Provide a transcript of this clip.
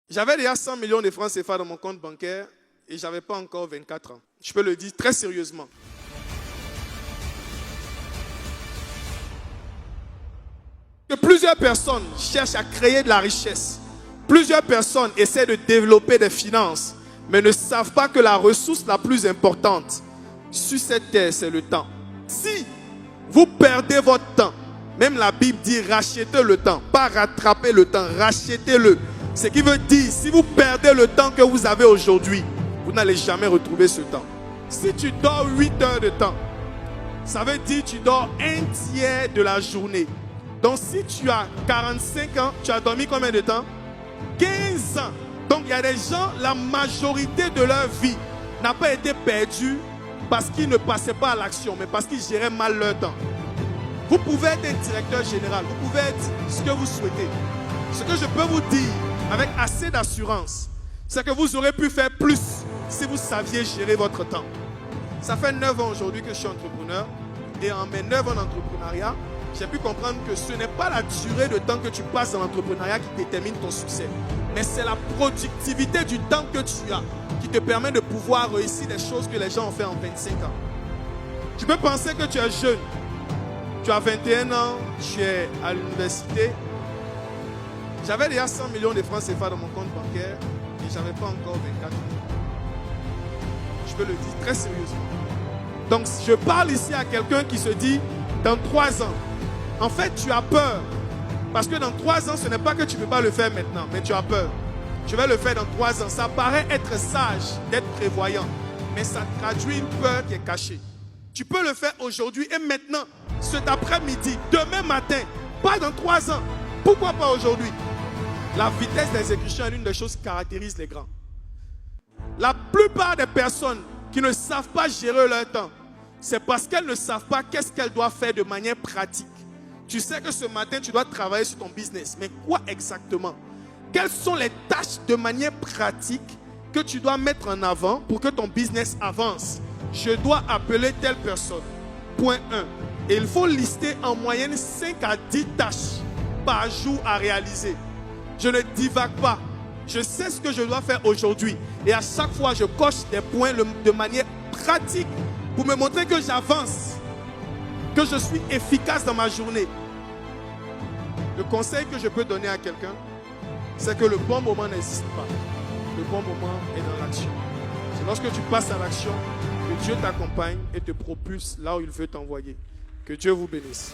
J'avais déjà 100 millions de francs CFA dans mon compte bancaire et je n'avais pas encore 24 ans. Je peux le dire très sérieusement. Que plusieurs personnes cherchent à créer de la richesse. Plusieurs personnes essaient de développer des finances, mais ne savent pas que la ressource la plus importante sur cette terre, c'est le temps. Si vous perdez votre temps, même la Bible dit rachetez le temps, pas rattraper le temps, rachetez-le. Ce qui veut dire, si vous perdez le temps que vous avez aujourd'hui, vous n'allez jamais retrouver ce temps. Si tu dors 8 heures de temps, ça veut dire que tu dors un tiers de la journée. Donc si tu as 45 ans, tu as dormi combien de temps? 15 ans. Donc il y a des gens, la majorité de leur vie n'a pas été perdue parce qu'ils ne passaient pas à l'action, mais parce qu'ils géraient mal leur temps. Vous pouvez être un directeur général, vous pouvez être ce que vous souhaitez. Ce que je peux vous dire avec assez d'assurance, c'est que vous aurez pu faire plus si vous saviez gérer votre temps. Ça fait 9 ans aujourd'hui que je suis entrepreneur et en mes 9 ans d'entrepreneuriat, j'ai pu comprendre que ce n'est pas la durée de temps que tu passes dans l'entrepreneuriat qui détermine ton succès, mais c'est la productivité du temps que tu as qui te permet de pouvoir réussir des choses que les gens ont fait en 25 ans. Tu peux penser que tu es jeune, tu as 21 ans, tu es à l'université. J'avais déjà 100 millions de francs CFA dans mon compte bancaire et je n'avais pas encore 24 ans. Je peux le dire très sérieusement. Donc je parle ici à quelqu'un qui se dit, dans 3 ans, en fait tu as peur. Parce que dans 3 ans, ce n'est pas que tu ne peux pas le faire maintenant, mais tu as peur. Je vais le faire dans 3 ans. Ça paraît être sage, d'être prévoyant, mais ça traduit une peur qui est cachée. Tu peux le faire aujourd'hui et maintenant, cet après-midi, demain matin, pas dans 3 ans. Pourquoi pas aujourd'hui? La vitesse d'exécution est l'une des choses qui caractérise les grands. La plupart des personnes qui ne savent pas gérer leur temps, c'est parce qu'elles ne savent pas qu'est-ce qu'elles doivent faire de manière pratique. Tu sais que ce matin, tu dois travailler sur ton business. Mais quoi exactement? Quelles sont les tâches de manière pratique que tu dois mettre en avant pour que ton business avance? Je dois appeler telle personne. Point 1. Et il faut lister en moyenne 5 à 10 tâches par jour à réaliser. Je ne divague pas. Je sais ce que je dois faire aujourd'hui. Et à chaque fois, je coche des points de manière pratique pour me montrer que j'avance, que je suis efficace dans ma journée. Le conseil que je peux donner à quelqu'un, c'est que le bon moment n'existe pas. Le bon moment est dans l'action. C'est lorsque tu passes à l'action que Dieu t'accompagne et te propulse là où il veut t'envoyer. Que Dieu vous bénisse.